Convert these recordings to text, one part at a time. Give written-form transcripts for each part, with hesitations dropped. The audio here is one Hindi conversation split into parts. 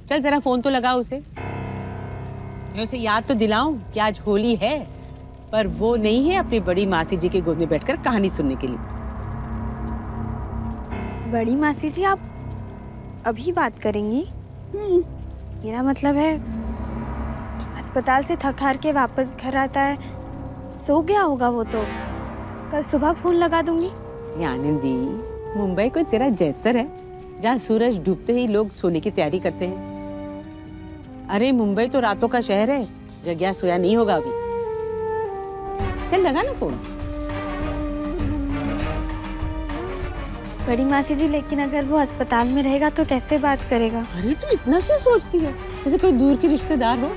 चल जरा फोन तो लगा उसे। मैं उसे याद तो दिलाऊं कि आज होली है, पर वो नहीं है अपनी बड़ी मासी जी के गोद में बैठकर कहानी सुनने के लिए। बड़ी मासी जी, आप अभी बात करेंगी? मेरा मतलब है, अस्पताल से थक हार के वापस घर आता है, सो गया होगा वो तो। कल सुबह फोन लगा दूंगी। ये आनंदी, मुंबई कोई तेरा जैतसर है जहाँ सूरज डूबते ही लोग सोने की तैयारी करते हैं? अरे मुंबई तो रातों का शहर है, जग्या सोया नहीं होगा अभी। चल लगा ना फोन। बड़ी मासी जी, लेकिन अगर वो अस्पताल में रहेगा तो कैसे बात करेगा? अरे तू इतना क्यों सोचती है, जैसे कोई दूर की रिश्तेदार हो।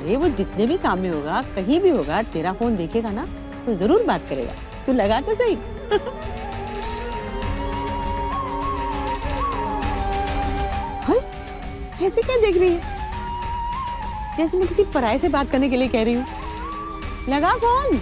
अरे वो जितने भी काम में होगा, कहीं भी होगा, तेरा फोन देखेगा ना तो जरूर बात करेगा। तू लगा तो सही। अरे ऐसे क्या देख रही है, जैसे मैं किसी पराये से बात करने के लिए कह रही हूँ। लगा फोन।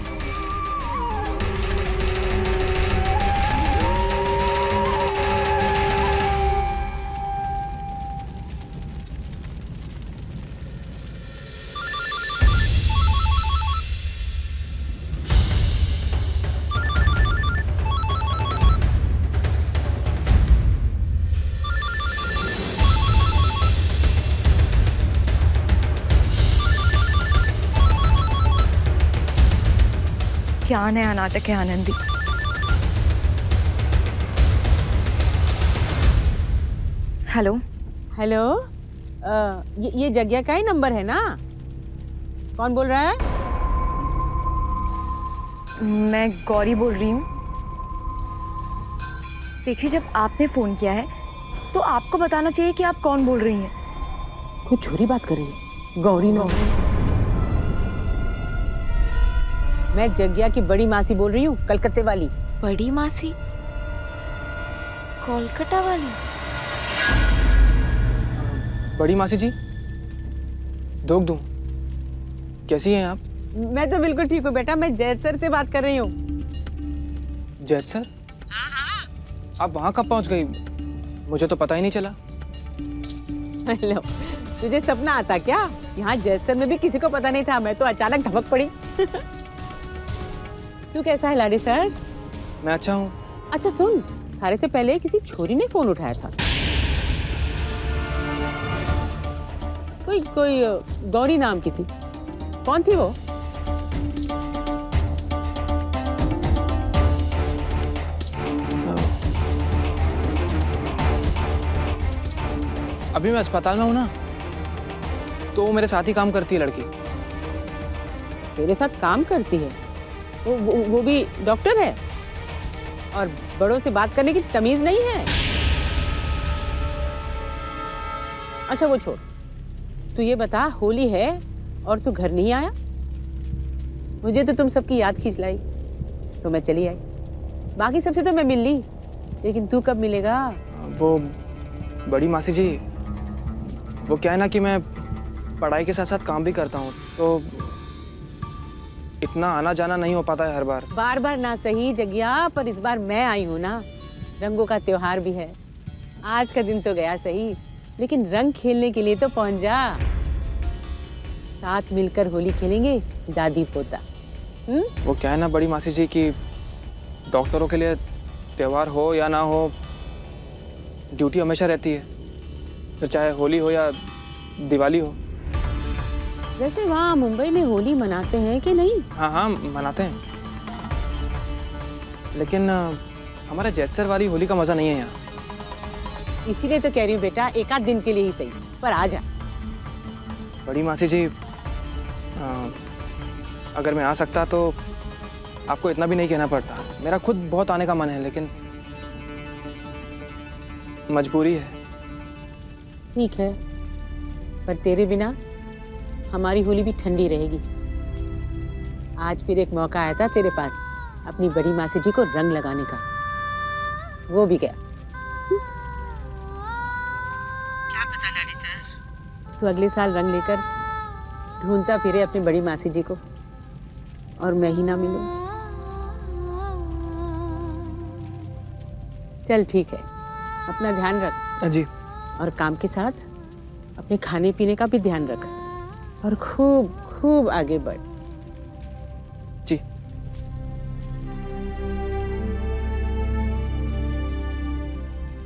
क्या नया नाटक है आनंदी? हेलो हेलो, ये जग्या का ही नंबर है ना? कौन बोल रहा है? मैं गौरी बोल रही हूँ। देखिए, जब आपने फोन किया है तो आपको बताना चाहिए कि आप कौन बोल रही हैं। कोई छोरी बात कर रही है? गौरी नो। मैं जग्या की बड़ी मासी बोल रही हूँ, कलकत्ते वाली। बड़ी मासी? कोलकाता वाली? बड़ी मासी जी, दोग दूं? कैसी हैं आप? मैं तो बिल्कुल ठीक हूँ बेटा, मैं जैत सर से बात कर रही हूँ। जैत सर? आप वहाँ कब पहुँच गई? मुझे तो पता ही नहीं चला। हेलो, तुझे सपना आता क्या? यहाँ जैत सर में भी किसी को पता नहीं था, मैं तो अचानक धमक पड़ी। तू कैसा है लाडे सर? मैं अच्छा हूँ। अच्छा सुन, थारे से पहले किसी छोरी ने फोन उठाया था। कोई गौरी नाम की थी। कौन थी वो? अभी मैं अस्पताल में हूँ ना, तो वो मेरे साथ ही काम करती है लड़की। तेरे साथ काम करती है? वो भी डॉक्टर है और बड़ों से बात करने की तमीज नहीं है। अच्छा वो छोड़, तू ये बता, होली है और तू घर नहीं आया? मुझे तो तुम सबकी याद खींच लाई तो मैं चली आई। बाकी सबसे तो मैं मिल ली, लेकिन तू कब मिलेगा? वो बड़ी मासी जी, वो क्या है ना कि मैं पढ़ाई के साथ साथ काम भी करता हूँ, तो इतना आना जाना नहीं हो पाता है हर बार। बार बार ना सही जग्या, पर इस बार मैं आई हूँ ना। रंगों का त्योहार भी है। आज का दिन तो गया सही, लेकिन रंग खेलने के लिए तो पहुंच जा। साथ मिलकर होली खेलेंगे दादी पोता। वो क्या है ना बड़ी मासी जी कि डॉक्टरों के लिए त्योहार हो या ना हो, ड्यूटी हमेशा रहती है, फिर चाहे होली हो या दिवाली हो। वैसे वहाँ मुंबई में होली मनाते हैं कि नहीं? हाँ हाँ मनाते हैं, लेकिन हमारा जैतसर वाली होली का मजा नहीं है यहाँ। इसीलिए तो कह रही हूँ बेटा, एक आध दिन के लिए ही सही, पर आ जा। बड़ी मासी जी, अगर मैं आ सकता तो आपको इतना भी नहीं कहना पड़ता। मेरा खुद बहुत आने का मन है, लेकिन मजबूरी है। ठीक है, पर तेरे बिना हमारी होली भी ठंडी रहेगी। आज फिर एक मौका आया था तेरे पास अपनी बड़ी मासी जी को रंग लगाने का, वो भी गया। क्या पता लाडे सर, तू अगले साल रंग लेकर ढूंढता फिरे अपनी बड़ी मासी जी को और मैं ही ना मिलूं। चल ठीक है, अपना ध्यान रख। जी। और काम के साथ अपने खाने पीने का भी ध्यान रख और खूब खूब आगे बढ़। जी।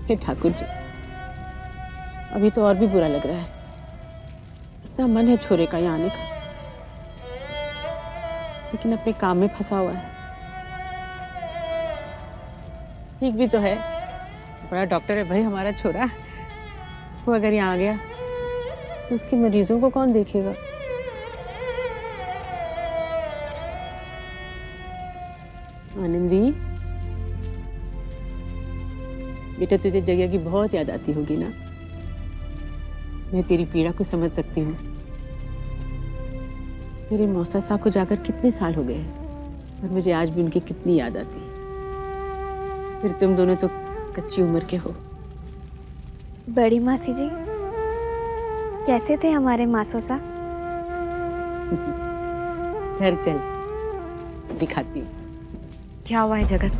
हे ठाकुर जी, अभी तो और भी बुरा लग रहा है। इतना मन है छोरे का यहाँ आने का, लेकिन अपने काम में फंसा हुआ है। ठीक भी तो है, बड़ा डॉक्टर है भाई हमारा छोरा। वो अगर यहाँ आ गया तो उसके मरीजों को कौन देखेगा? आनंदी बेटा, तुझे जगह की बहुत याद आती होगी ना। मैं तेरी पीड़ा को समझ सकती हूँ। मेरे मौसा साहब को जाकर कितने साल हो गए हैं और मुझे आज भी उनकी कितनी याद आती है। फिर तुम दोनों तो कच्ची उम्र के हो। बड़ी मासी जी, कैसे थे हमारे मासोसा? घर चल, दिखाती हूँ। क्या हुआ है जगत?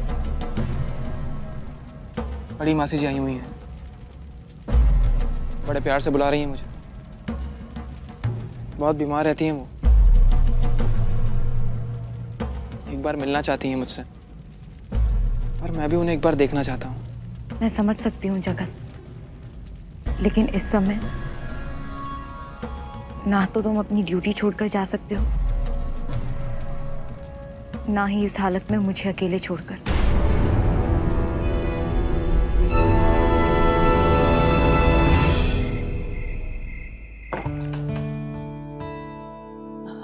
बड़ी मासी जी आई हुई हैं, बड़े प्यार से बुला रही हैं मुझे। बहुत बीमार रहती हैं वो, एक बार मिलना चाहती हैं मुझसे और मैं भी उन्हें एक बार देखना चाहता हूँ। मैं समझ सकती हूँ जगत, लेकिन इस समय ना तो तुम अपनी ड्यूटी छोड़कर जा सकते हो, ना ही इस हालत में मुझे अकेले छोड़कर।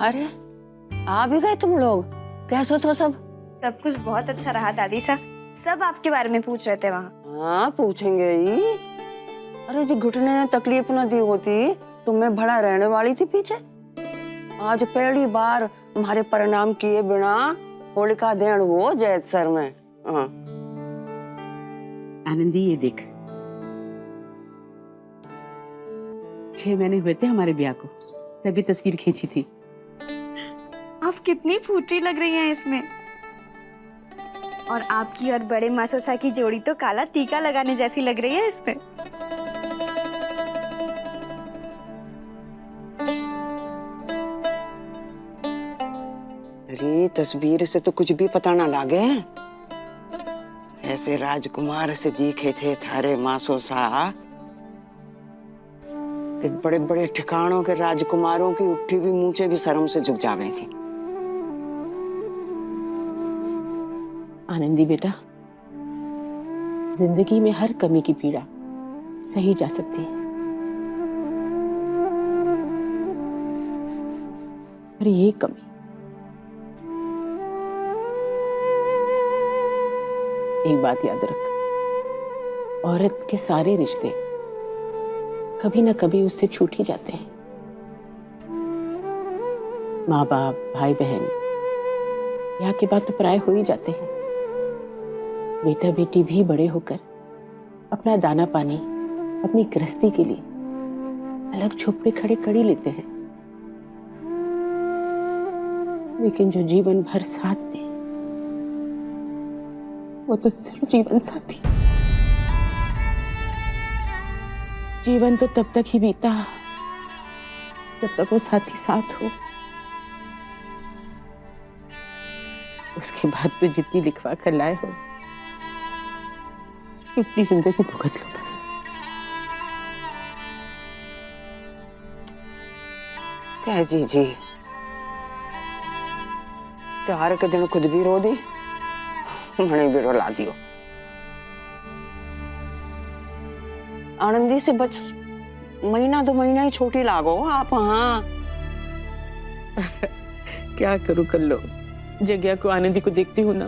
अरे आ भी गए तुम लोग? कैसे हो सब? सब कुछ बहुत अच्छा रहा दादी सा। सब आपके बारे में पूछ रहे थे वहाँ। हाँ पूछेंगे ही। अरे जी घुटने ने तकलीफ न दी होती तो मैं भला रहने वाली थी पीछे। आज पहली बार तुम्हारे परिणाम किए बिना होलिका दहन हो जैत सर में। हाँ। आनंदी ये देख, 6 महीने हुए थे हमारे ब्याह को, तभी तस्वीर खींची थी। आप कितनी फूटी लग रही हैं इसमें। और आपकी और बड़े मासोसा की जोड़ी तो काला टीका लगाने जैसी लग रही है इसमें। अरे तस्वीर से तो कुछ भी पता ना लागे। ऐसे राजकुमार से दिखे थे थारे मासोसा, बड़े बड़े ठिकानों के राजकुमारों की उठी भी मूंछें भी शर्म से झुक जा गई थी। आनंदी बेटा, जिंदगी में हर कमी की पीड़ा सही जा सकती है, पर ये कमी एक बात याद रख, औरत के सारे रिश्ते कभी ना कभी उससे छूट ही जाते हैं। माँ बाप, भाई बहन, यहाँ के बाद तो पराये हो ही जाते हैं। बेटा बेटी भी बड़े होकर अपना दाना पानी अपनी गृहस्थी के लिए अलग झोपड़े खड़े कर ही लेते हैं, लेकिन जो जीवन भर साथ दे वो तो सिर्फ जीवन साथी। जीवन तो तब तक ही बीता जब तक वो साथी साथ हो। उसके बाद तो जितनी लिखवा कर लाए हो उतनी जिंदगी भुगत लो बस। क्या जी त्योहार के दिन खुद भी रो दी, मने भी रुला दियो। आनंदी से बच महीना 2 महीना ही छोटी लागो आप। हाँ क्या करूं, कर लो। जग्या को, आनंदी को देखती हूँ ना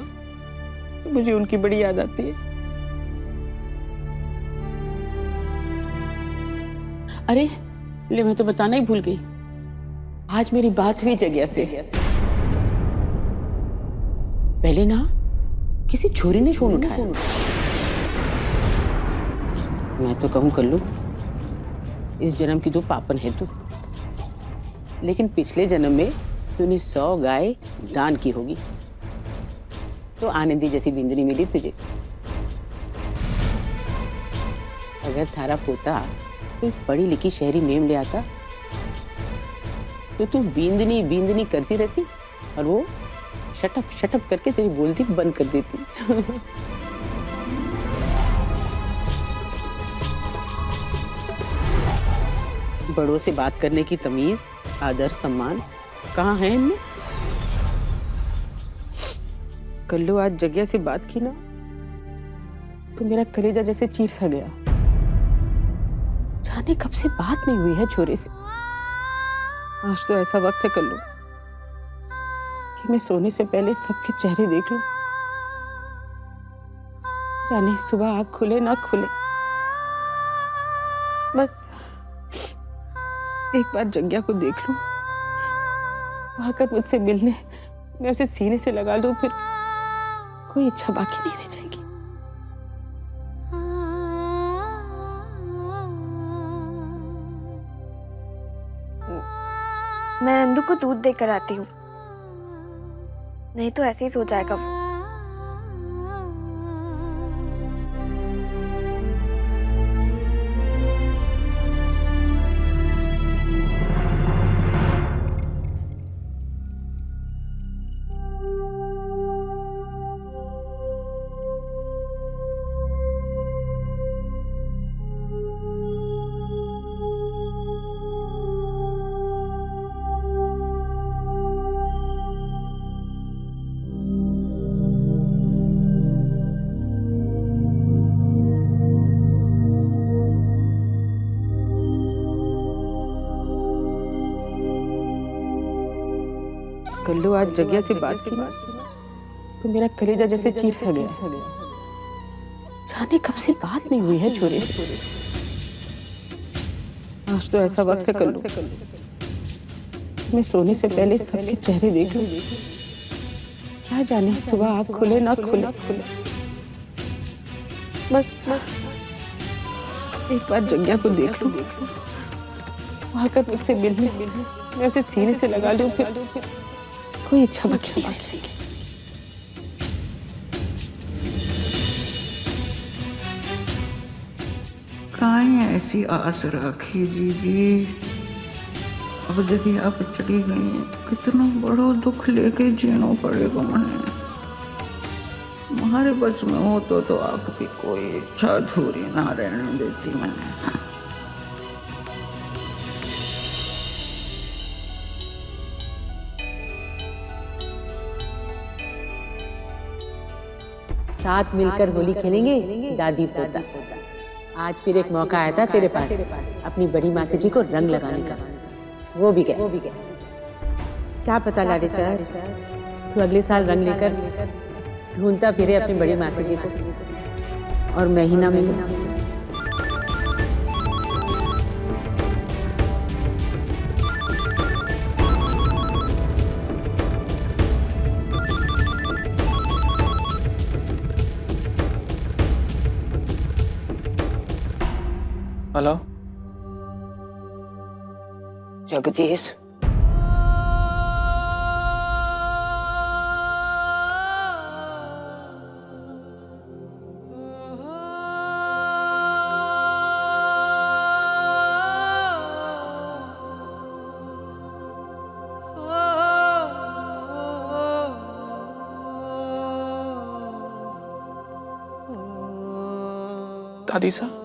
तो मुझे उनकी बड़ी याद आती है। अरे ले, मैं तो बताना ही भूल गई, आज मेरी बात हुई जग्या से। पहले ना किसी छोरी ने फोन उठाया। मैं तो कहूं कर लूं, इस जन्म की तो पापन है तू, लेकिन पिछले जन्म में तूने 100 गाय दान की होगी, तो आनंदी जैसी बिंदनी मिली तुझे। अगर थारा पोता कोई पढ़ी लिखी शहरी मेम ले आता तो तू बींदनी बींदनी करती रहती और वो शटअप करके तेरी बोलती बंद कर देती। बड़ों से बात करने की तमीज, आदर, सम्मान कहाँ है इनमें? कल्लू आज जग्या से बात की ना तो मेरा कलेजा जैसे चीर सा गया। जाने कब से बात नहीं हुई है छोरे से। आज तो ऐसा वक्त है कल्लू कि मैं सोने से पहले सबके चेहरे देख लूं। जाने सुबह आँख खुले ना खुले, बस एक बार जग्या को देख लूं, आकर मुझसे मिलने मैं उसे सीने से लगा लूं, फिर कोई इच्छा बाकी नहीं रह जाएगी। मैं नंदू को दूध देकर आती हूँ, नहीं तो ऐसे ही सो जाएगा वो। कल्लू आज जग्या से बात की ना तो मेरा कलेजा जैसे चीर सा गया। जाने कब से बात नहीं हुई है छोरे से। आज तो ऐसा वक्त है कल्लू मैं सोने से पहले सबके चेहरे देख लूं। क्या जाने सुबह आँख खुले ना खुले, बस एक बार जग्या को देख लूं, आकर मुझसे मिलने मैं उसे सीने से लगा लूं, फिर कोई इच्छा बाकी नहीं जाएगी। काहे ऐसी आस रखी जी। अब यदि आप चली गई तो कितना बड़ो दुख लेके जीना पड़ेगा मने। हमारे बस में हो तो आपकी कोई इच्छा अधूरी ना रहने देती मैंने। साथ मिलकर होली खेलेंगे दादी पोता। आज फिर एक मौका आया था तेरे पास अपनी बड़ी मासी जी को रंग लगाने का, वो भी गया। क्या पता लाडे सर, तू अगले साल रंग लेकर ढूंढता फिरे अपनी बड़ी मासी जी को और मैं ही ना मिलूं। हेलो जगदीश, दादी साहब,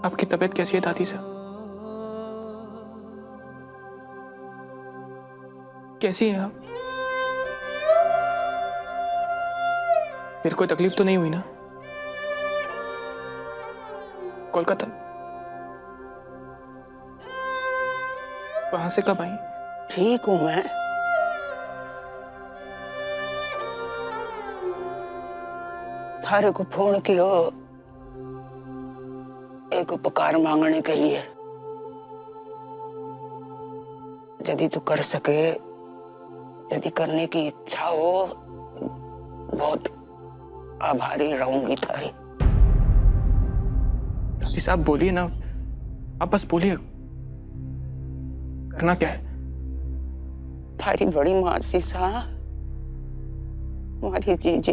आपकी तबीयत कैसी है दादी साहब? कैसी हैं आप? मेरे कोई तकलीफ तो नहीं हुई ना? कोलकाता वहां से कब आई? ठीक हूं मैं। थारे को फोन कियो एक उपकार मांगने के लिए। यदि तू कर सके, यदि करने की इच्छा हो, बहुत आभारी रहूंगी थारी। दादी साहब बोलिए ना, आप बस बोलिए, करना क्या है? थारी बड़ी मासी सा तुम्हारी जीजी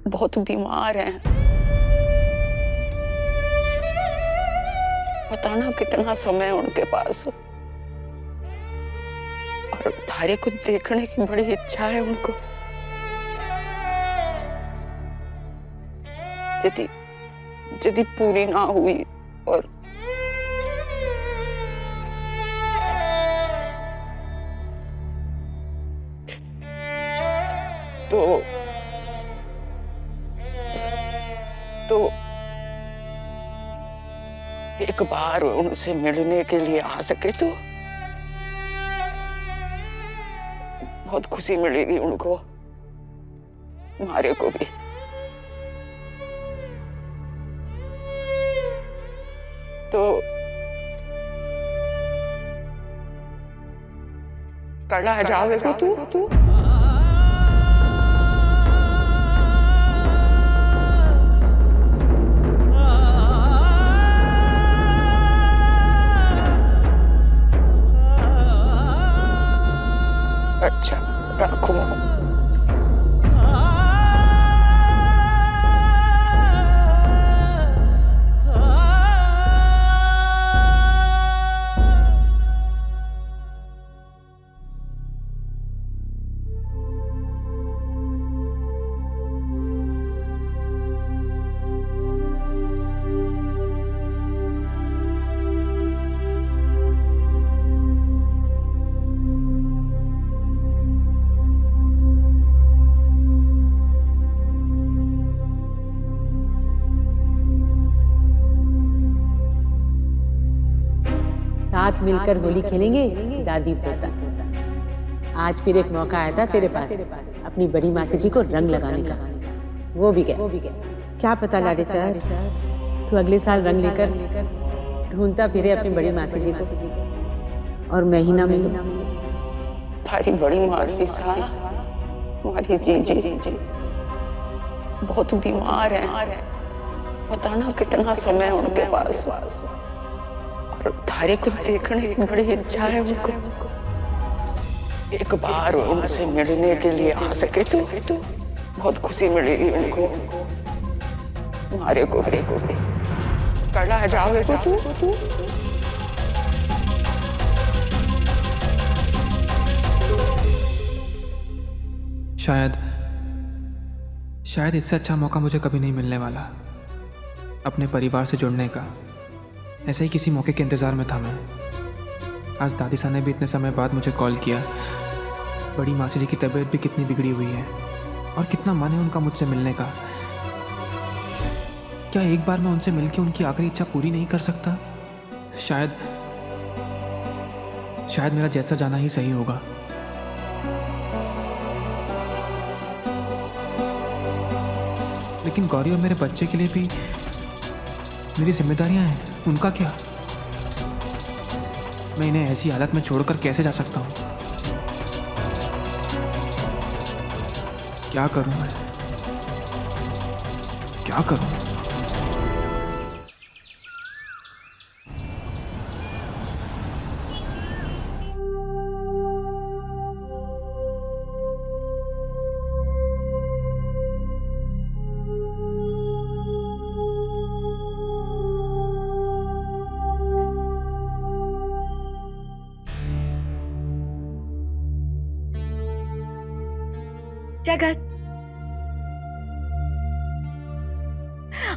बहुत बीमार हैं। पता ना कितना समय उनके पास, और तारे को देखने की बड़ी इच्छा है उनको। यदि पूरी ना हुई और तो एक बार उनसे मिलने के लिए आ सके तो बहुत खुशी मिलेगी उनको, हमारे को भी। तो कल आ जाएगा तू? अच्छा, रखो। साथ मिलकर होली खेलेंगे दादी पोता। आज फिर एक मौका आया था तेरे पास अपनी बड़ी मासी जी को रंग लगाने का। वो भी क्या पता लाडे सर, तू अगले साल रंग लेकर ढूंढता फिरे अपनी बड़ी मासी जी को और मैं ही ना मिलूं। थारी बड़ी मासी साहब, हमारी जीजी बहुत बीमार हैं। पता ना कितना समय उनके पास, और तारे को देखने की बड़ी इच्छा है उनको। एक बार उनसे मिलने के लिए आ सके तो बहुत खुशी मिलेगी उनको, हमारे को भी। कल आ जाएगा तू? शायद इससे अच्छा मौका मुझे कभी नहीं मिलने वाला अपने परिवार से जुड़ने का। ऐसे ही किसी मौके के इंतज़ार में था मैं। आज दादी सा ने भी इतने समय बाद मुझे कॉल किया। बड़ी मासी जी की तबीयत भी कितनी बिगड़ी हुई है और कितना मन है उनका मुझसे मिलने का। क्या एक बार मैं उनसे मिलकर उनकी आखिरी इच्छा पूरी नहीं कर सकता? शायद मेरा जैसा जाना ही सही होगा। लेकिन गौरी और मेरे बच्चे के लिए भी मेरी जिम्मेदारियां हैं, उनका क्या? मैं इन्हें ऐसी हालत में छोड़कर कैसे जा सकता हूं? क्या करूं मैं? क्या करूं? जगत,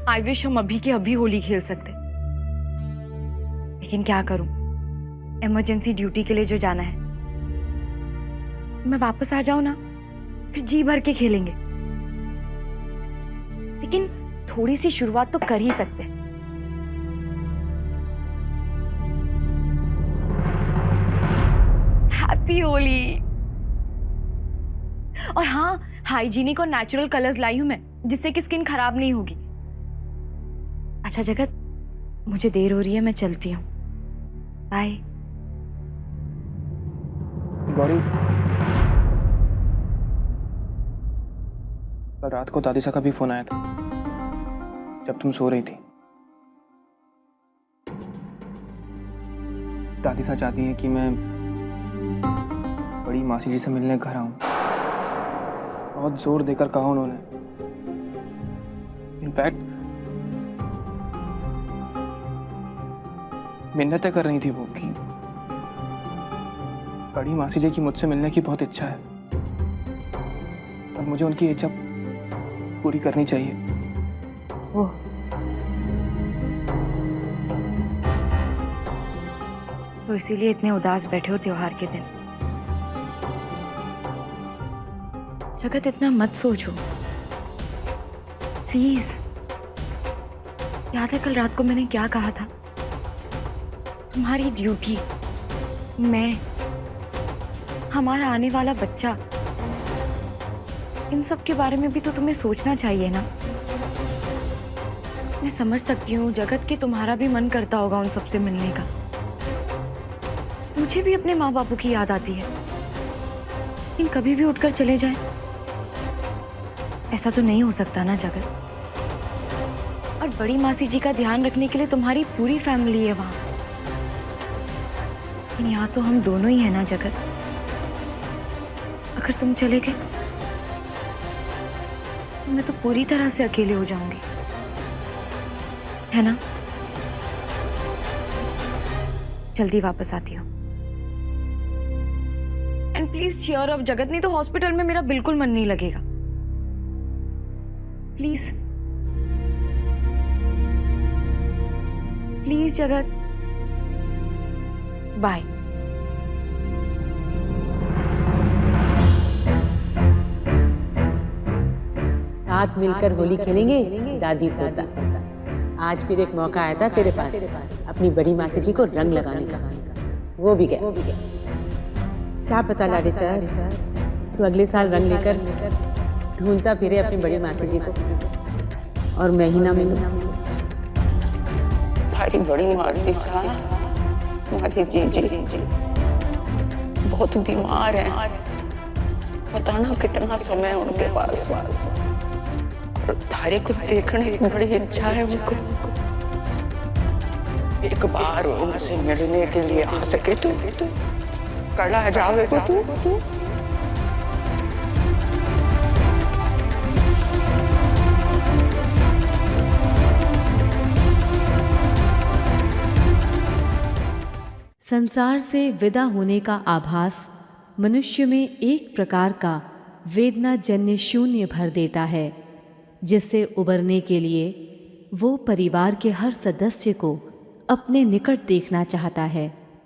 आई विश हम अभी के अभी होली खेल सकते, लेकिन क्या करूं, इमरजेंसी ड्यूटी के लिए जो जाना है। मैं वापस आ जाऊं ना, फिर जी भर के खेलेंगे। लेकिन थोड़ी सी शुरुआत तो कर ही सकते हैं। हैप्पी होली। और हाँ, हाइजीनिक और नेचुरल कलर्स लाई हूं मैं, जिससे कि स्किन खराब नहीं होगी। अच्छा जगत, मुझे देर हो रही है, मैं चलती हूँ। बाय। गौरी, कल रात को दादी सा का भी फोन आया था जब तुम सो रही थी। दादी सा चाहती हैं कि मैं बड़ी मासी जी से मिलने घर आऊं। बहुत जोर देकर कहा उन्होंने। इनफैक्ट मिन्नतें कर रही थी वो कि बड़ी मासी जी की मुझसे मिलने की बहुत इच्छा है और मुझे उनकी इच्छा पूरी करनी चाहिए। ओह, तो इसीलिए इतने उदास बैठे हो त्योहार के दिन। जगत इतना मत सोचो प्लीज। याद है कल रात को मैंने क्या कहा था? तुम्हारी ड्यूटी, मैं, हमारा आने वाला बच्चा, इन सब के बारे में भी तो तुम्हें सोचना चाहिए ना। मैं समझ सकती हूँ जगत कि तुम्हारा भी मन करता होगा उन सबसे मिलने का। मुझे भी अपने माँ बापू की याद आती है, लेकिन कभी भी उठकर चले जाएं, ऐसा तो नहीं हो सकता ना जगत। और बड़ी मासी जी का ध्यान रखने के लिए तुम्हारी पूरी फैमिली है वहां, लेकिन यहाँ तो हम दोनों ही है ना जगत। अगर तुम चले गए तो मैं तो पूरी तरह से अकेले हो जाऊंगी, है ना? जल्दी वापस आती हूँ। एंड प्लीज चीयर अप जगत, नहीं तो हॉस्पिटल में मेरा बिल्कुल मन नहीं लगेगा। प्लीज प्लीज जगत, बाय। साथ मिलकर होली खेलेंगे दादी पोता। आज फिर एक मौका आया था तेरे पास अपनी बड़ी मासी जी को रंग लगाने का, वो भी गया। क्या पता लाडे सर, तू अगले साल रंग लेकर ढूंढता फिरे अपनी बड़ी मासी जी को और मैं ही ना मिलूं। हमारी बड़ी मासी साहब, हमारी जीजी बहुत बीमार हैं। पता ना कितना समय उनके पास। और तारे को देखने की बड़ी इच्छा है उनको। एक बार उनसे मिलने के लिए आ सके तो कल आ जाओगे तू। संसार से विदा होने का आभास मनुष्य में एक प्रकार का वेदनाजन्य शून्य भर देता है, जिससे उबरने के लिए वो परिवार के हर सदस्य को अपने निकट देखना चाहता है।